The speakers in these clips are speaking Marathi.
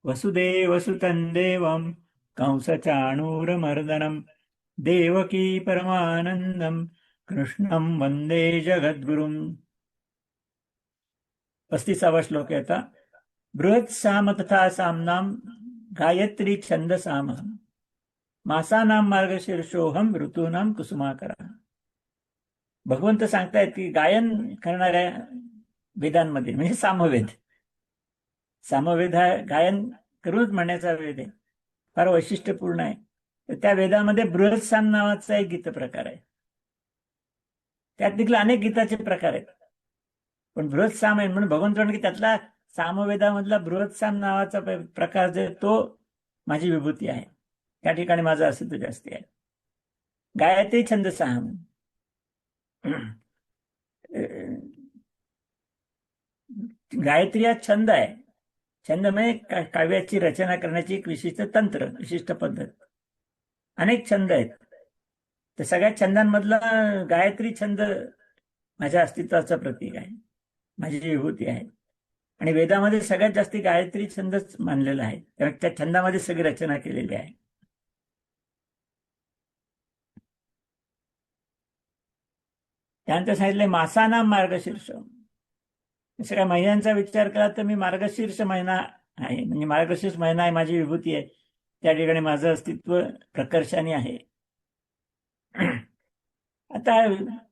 वसुदेवसुतं देवं कंसचाणूरमर्दनं देवकी परमानन्दं कृष्णं वंदे जगद्गुरुम्. 35वा श्लोक आहे आता. बृहत् साम तथा सामनाम गायत्री छंद साम मासानाम मार्गशीर्षोहम ऋतूनाम कुसुमाकरा. भगवंत सांगतायत की गायन करणाऱ्या वेदांमध्ये म्हणजे सामवेद. सामवेद हा गायन करूनच म्हणण्याचा वेद आहे, फार वैशिष्ट्यपूर्ण आहे. तर त्या वेदामध्ये बृहत्साम नावाचा एक गीत प्रकार आहे. त्यात देखील अनेक गीताचे प्रकार आहेत, पण बृहत्साम आहे म्हणून भगवंत म्हणून की त्यातला सामवेदामधला बृहत्साम नावाचा प्रकार जो तो माझी विभूती आहे, त्या ठिकाणी माझं अस्तित्व जास्ती आहे. गायत्री छंद साम, गायत्री हा छंद आहे. छंद म्हणजे काव्याची रचना करण्याची एक विशिष्ट तंत्र, विशिष्ट पद्धत. अनेक छंद आहेत, तर सगळ्या छंदांमधला गायत्री छंद माझ्या अस्तित्वाचं प्रतीक आहे, माझी विभूती आहे. आणि वेदामध्ये सगळ्यात जास्ती गायत्री छंदच मानलेला आहे, त्या छंदामध्ये सगळी रचना केलेली आहे. त्यानंतर सांगितलंय मासानाम मार्गशीर्ष. सगळ्या महिन्यांचा विचार केला तर मी मार्गशीर्ष महिना आहे, म्हणजे मार्गशीर्ष महिना आहे माझी विभूती आहे, त्या ठिकाणी माझं अस्तित्व प्रकर्षाने आहे. आता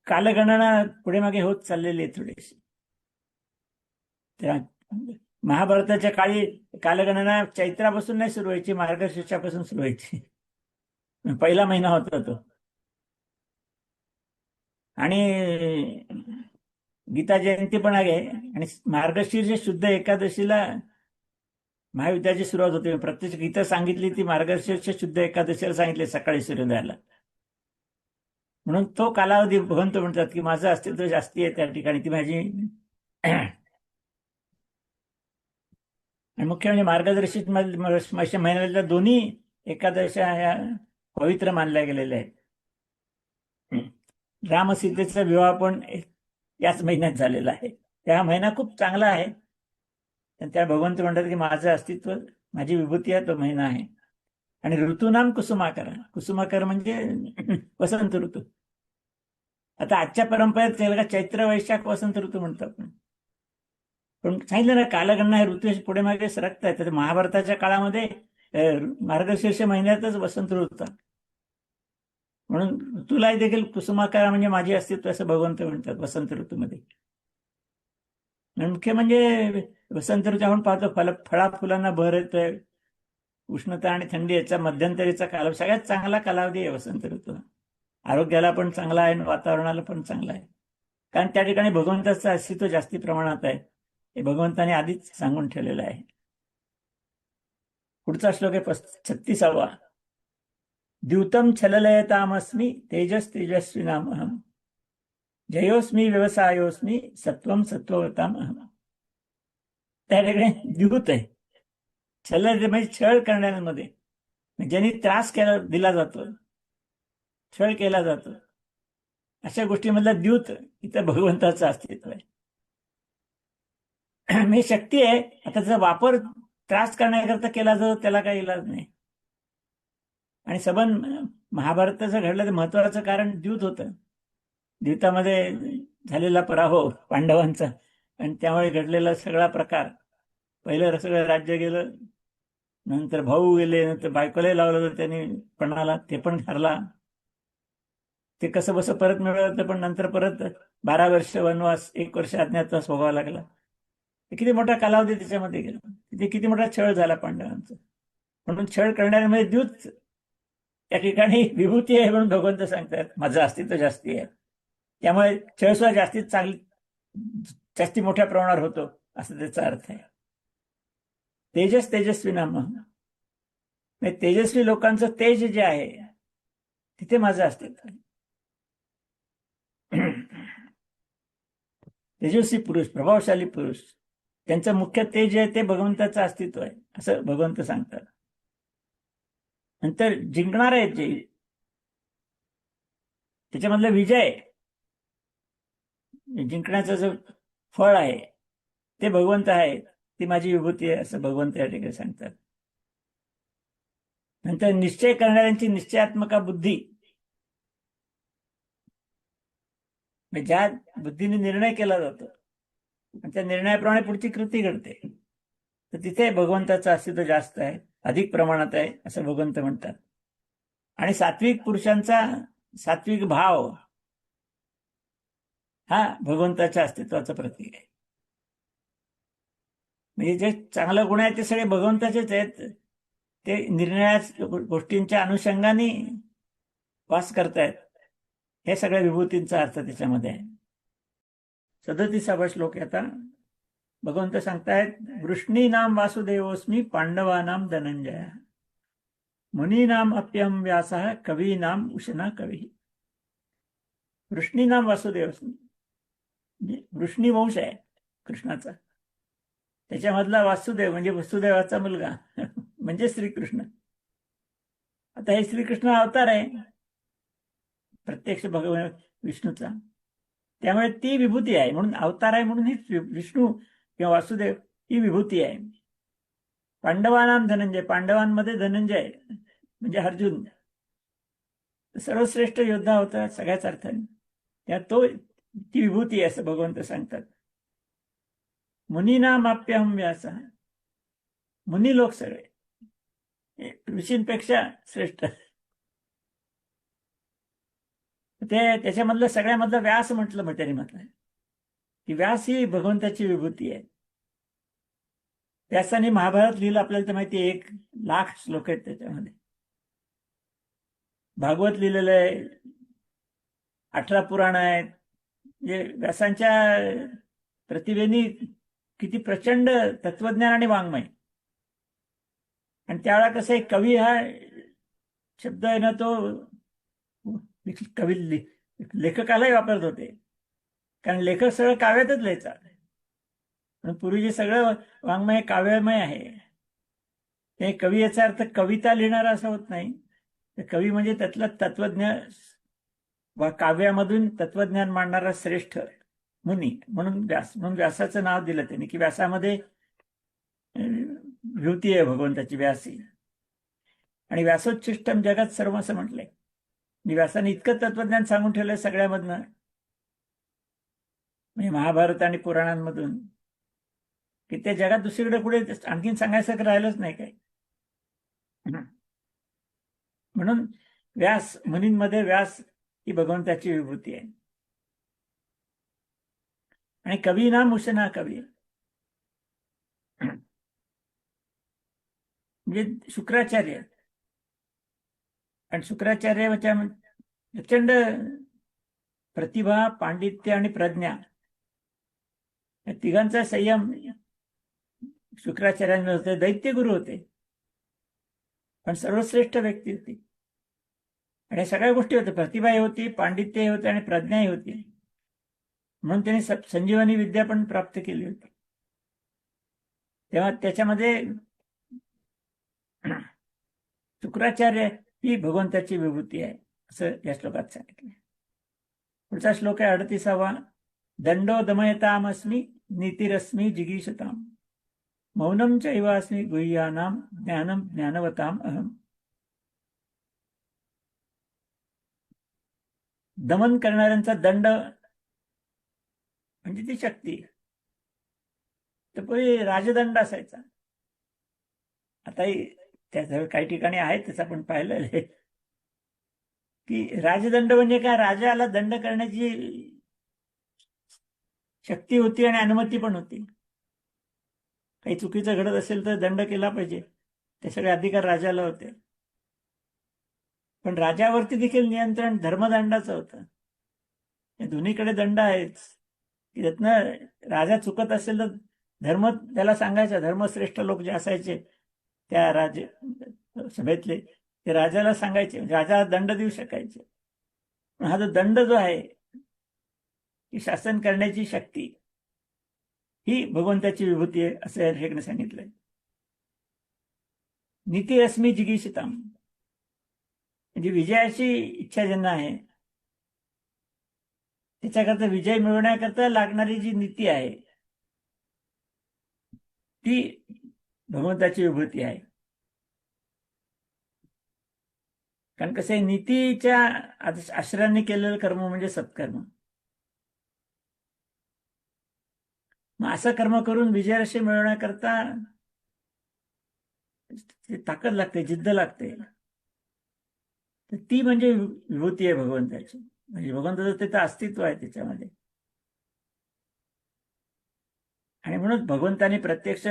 कालगणना पुढे मागे होत चाललेली आहे थोडीशी. महाभारताच्या काळी कालगणना चैत्रापासून नाही सुरू व्हायची, मार्गशीर्षापासून सुरू व्हायची. पहिला महिना होता तो. आणि गीता जयंती पण आहे, आणि मार्गशीर्ष शुद्ध एकादशीला महायुद्धाची सुरुवात होते. प्रत्यक्ष गीता सांगितली ती मार्गशीर्ष शुद्ध एकादशीला सांगितले, सकाळी सूर्योदयाला. म्हणून तो कालावधी भगवंत म्हणतात की माझं अस्तित्व जास्ती आहे त्या ठिकाणी, ती माझी. आणि मुख्य म्हणजे मार्गदर्शित महिन्यातल्या दोन्ही एकादशा ह्या पवित्र मानल्या गेलेल्या आहेत. रामसीतेचा विवाह पण याच महिन्यात झालेला आहे. त्या महिना खूप चांगला आहे, त्या भगवंत म्हणतात की माझं अस्तित्व, माझी विभूती आहे तो महिना आहे. आणि ऋतूनाम कुसुमाकर, कुसुमाकर म्हणजे वसंत ऋतू. आता आजच्या परंपरेत त्याला चैत्र वैशाख वसंत ऋतू म्हणतात, पण सांगितलं ना कालगणना हे ऋतू पुढे मागे सरकत आहेत. तर महाभारताच्या काळामध्ये मार्गशीर्ष महिन्यातच वसंत ऋतू होता, म्हणून ऋतूला देखील कुसुमाकार म्हणजे माझे अस्तित्व असं भगवंत म्हणतात वसंत ऋतूमध्ये. मुख्य म्हणजे वसंत ऋतू आपण पाहतो फळा फुलांना भर येतोय, उष्णता आणि थंडी याचा मध्यंतरीचा कालावधी, सगळ्यात चांगला कालावधी आहे वसंत ऋतू. आरोग्याला पण चांगला आहे, वातावरणाला पण चांगला आहे, कारण त्या ठिकाणी भगवंताचं अस्तित्व जास्ती प्रमाणात आहे, हे भगवंताने आधीच सांगून ठेवलेलं आहे. पुढचा श्लोक आहे 36वा. द्यूतम छललयतामस्मी तेजस तेजस्विनामहम जयोस्मी व्यवसायोस्मी सत्वम सत्ववताम अहम. त्या ठिकाणी द्यूत आहे. छल म्हणजे छळ करण्यामध्ये, ज्यांनी त्रास दिला जातो, छळ केला जातो, अशा गोष्टीमधला द्यूत इथं भगवंताचं अस्तित्व आहे. मी शक्ती आहे, आता त्याचा वापर त्रास करण्याकरता केला जातो त्याला काही इलाज नाही. आणि सबंध महाभारताचं घडलं तर महत्वाचं कारण द्यूत होतं. द्यूतामध्ये झालेला पराभव पांडवांचा, आणि त्यामुळे घडलेला सगळा प्रकार. पहिलं सगळं राज्य गेलं, नंतर भाऊ गेले, नंतर बायकोला लावलं तर त्यांनी पणाला, ते पण हरला. ते कसं बसं परत मिळवलं, पण नंतर परत 12 वर्ष वनवास, 1 वर्ष अज्ञातवास भोगावा लागला. किती मोठा कालावधी त्याच्यामध्ये गेला, तिथे किती मोठा छळ झाला पांडवांचा. म्हणून छळ करणाऱ्यामध्ये द्यूत त्या ठिकाणी विभूती आहे, म्हणून भगवंत सांगतात माझं अस्तित्व जास्ती आहे. त्यामुळे छळ सुद्धा जास्ती मोठ्या प्रमाणावर होतो, असं त्याचा अर्थ आहे. तेजस तेजस्वी नाम, तेजस्वी लोकांचं तेज जे आहे तिथे माझं अस्तित्व आहे. तेजस्वी पुरुष, प्रभावशाली पुरुष, त्यांचं मुख्य तेज आहे ते भगवंताचं अस्तित्व आहे, असं भगवंत सांगतात. नंतर जिंकणार आहेत जे, त्याच्यामधलं विजय, जिंकण्याचं जो फळ आहे ते भगवंत आहेत. ती माझी विभूती आहे असं भगवंत या ठिकाणी सांगतात. नंतर निश्चय करणाऱ्यांची निश्चयात्मका बुद्धी, म्हणजे ज्या बुद्धीने निर्णय केला जातो आणि त्या निर्णयाप्रमाणे पुढची कृती घडते, तर तिथे भगवंताचं अस्तित्व जास्त आहे, अधिक प्रमाणात आहे असं भगवंत म्हणतात. आणि सात्विक पुरुषांचा सात्विक भाव हा भगवंताच्या अस्तित्वाचं प्रतीक आहे. म्हणजे जे चांगलं गुण आहेत ते सगळे भगवंताचेच आहेत, ते निर्णयाच गोष्टींच्या अनुषंगाने वास करतायत. हे सगळ्या विभूतींचा अर्थ त्याच्यामध्ये आहे. 37वा श्लोक आता भगवंत सांगतायत, वृष्णीनाम वासुदेवोस्मी पांडवानाम धनंजय, मुनीनाम अप्यम व्यासः कवीनाम उशना कवी. वृष्णीनाम वासुदेवोस्मी म्हणजे वृष्णी वंश आहे कृष्णाचा, त्याच्यामधला वासुदेव म्हणजे वसुदेवाचा मुलगा म्हणजे श्रीकृष्ण. आता हे श्रीकृष्ण अवतार आहे प्रत्यक्ष भगवान विष्णूचा, त्यामुळे ती विभूती आहे. म्हणून अवतार आहे म्हणून ही विष्णू किंवा वासुदेव ही विभूती आहे. पांडवानाम धनंजय, पांडवांमध्ये धनंजय म्हणजे अर्जुन सर्वश्रेष्ठ योद्धा होता सगळ्याच अर्थाने, त्या तो ती विभूती आहे असं भगवंत सांगतात. मुनीनामाप्यहम व्यासः, मुनी लोक सगळे ऋषींपेक्षा श्रेष्ठ, ते त्याच्यामधलं सगळ्यामधलं व्यास म्हटलं मग त्यांनी म्हटलं की व्यास ही भगवंताची विभूती आहे. व्यासाने महाभारत लिहिलं आपल्याला तर माहिती आहे, 1,00,000 श्लोक आहेत त्याच्यामध्ये. भागवत लिहिलेलं आहे, 18 पुराण आहेत. म्हणजे व्यासांच्या प्रतिभेनी किती प्रचंड तत्वज्ञान आणि वाङ्मय. आणि त्यावेळा कसं आहे, कवी हा शब्द आहे ना तो कवी लेखकालाही वापरत होते, कारण लेखक सगळं काव्यातच लिहायचा. पूर्वीचे सगळं वाङ्मय काव्यमय आहे. हे कवी याचा अर्थ कविता लिहिणारा असं होत नाही, कवी म्हणजे त्यातलं तत्वज्ञान वा काव्यामधून तत्वज्ञान मांडणारा श्रेष्ठ मुनी, म्हणून व्यास. म्हणून व्यासाचं नाव दिलं त्यांनी की व्यासामध्ये विभूती आहे भगवंताची, व्यासी. आणि व्यासोच्छिष्टम जगात सर्व असं म्हटलंय. व्यासाने इतकं तत्वज्ञान सांगून ठेवलंय सगळ्यामधनं, म्हणजे महाभारत आणि पुराणांमधून, की त्या जगात दुसरीकडे पुढे आणखीन सांगायचं राहिलंच नाही काही. म्हणून व्यास, मुनींमध्ये व्यास ही भगवंताची विभूती आहे. आणि कवी नाम उशना कवी म्हणजे शुक्राचार्य. आणि शुक्राचार्य प्रचंड प्रतिभा, पांडित्य आणि प्रज्ञा या तिघांचा संयम शुक्राचार्यांमध्ये होते. दैत्य गुरु होते पण सर्वश्रेष्ठ व्यक्ती होती. आणि सगळ्या गोष्टी होत्या, प्रतिभाही होती, पांडित्यही होते आणि प्रज्ञाही होती. म्हणून त्यांनी संजीवनी विद्या पण प्राप्त केली होती. तेव्हा त्याच्यामध्ये शुक्राचार्य ही भगवंताची विभूती आहे असं या श्लोकात सांगितलं. पुढचा श्लोक आहे 38वा. दंडो दमयतामस्मी नीतिरस्मी जिगीषताम, मौनम चैवास्मी गुह्यानाम ज्ञानम ज्ञानवताम अहम. दमन करणाऱ्यांचा दंड म्हणजे ती शक्ती. तर पूर्वी राजदंड असायचा, आताही त्या काही ठिकाणी आहे तसं आपण पाहिलेलं आहे की राजदंड म्हणजे काय, राजाला दंड करण्याची शक्ती होती आणि अनुमती पण होती. काही चुकीचं घडत असेल तर दंड केला पाहिजे, ते सगळे अधिकार राजाला होते. पण राजावरती देखील नियंत्रण धर्मदंडाचं होतं. दोन्हीकडे दंड आहेच. त्यातनं राजा चुकत असेल तर धर्म त्याला सांगायचा. धर्मश्रेष्ठ लोक जे असायचे त्या सभेतले, ते राजाला सांगायचे, राजा दंड देऊ शकायचे. पण हा जो दंड जो आहे, की शासन करण्याची शक्ती, ही भगवंताची विभूती आहे असं या ठिकाणी सांगितलंय. नीतिरश्मी जिगीषताम म्हणजे विजयाची इच्छा ज्यांना आहे त्याच्याकरता, विजय मिळवण्याकरता लागणारी जी नीती आहे ती भगवंताची विभूती आहे. कारण कसं आहे, नीतीच्या आश्रयाने केलेलं कर्म म्हणजे सत्कर्म. मग असं कर्म करून विजयरशी मिळवण्याकरता ताकद लागते, जिद्द लागते. तर ती म्हणजे विभूती आहे भगवंताची. म्हणजे भगवंताचं तिथं अस्तित्व आहे त्याच्यामध्ये. आणि म्हणून भगवंताने प्रत्यक्ष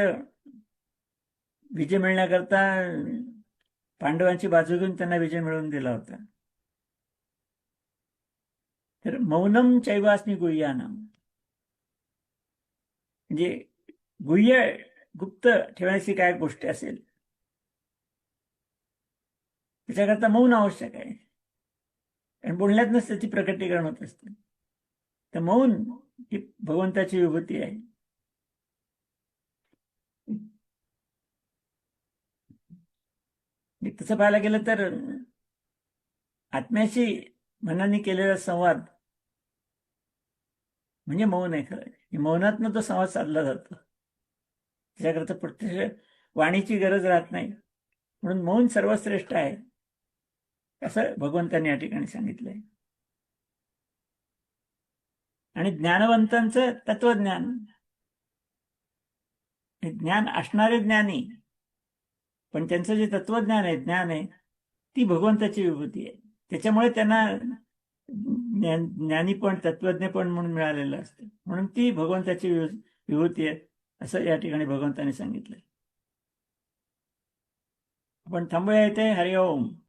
विजय मिळण्याकरता पांडवांची बाजू घेऊन त्यांना विजय मिळवून दिला होता. तर मौनम चैवास्मी गुह्यानाम, म्हणजे गुह्य गुप्त ठेवण्याची काय गोष्ट असेल त्याच्याकरता मौन आवश्यक आहे. कारण बोलण्यातनंच त्याची प्रकटीकरण होत असते. तर मौन ही भगवंताची विभूती आहे. तसं पाहायला गेलं तर आत्म्याशी मनाने केलेला संवाद म्हणजे मौन आहे. खरं मौनातनं तो संवाद साधला जातो. त्याच्याकरता प्रत्यक्ष वाणीची गरज राहत नाही. म्हणून मौन सर्वश्रेष्ठ आहे असं भगवंतांनी या ठिकाणी सांगितलंय. आणि ज्ञानवंतांचं तत्वज्ञान, ज्ञान असणारे ज्ञानी, पण त्यांचं जे तत्वज्ञान आहे, ज्ञान आहे, ती भगवंताची विभूती आहे. त्याच्यामुळे त्यांना ज्ञानी पण तत्वज्ञ पण म्हणून मिळालेलं असतं. म्हणून ती भगवंताची विभूती आहे असं या ठिकाणी भगवंतांनी सांगितलंय. आपण थांबूया इथे. हरिओम.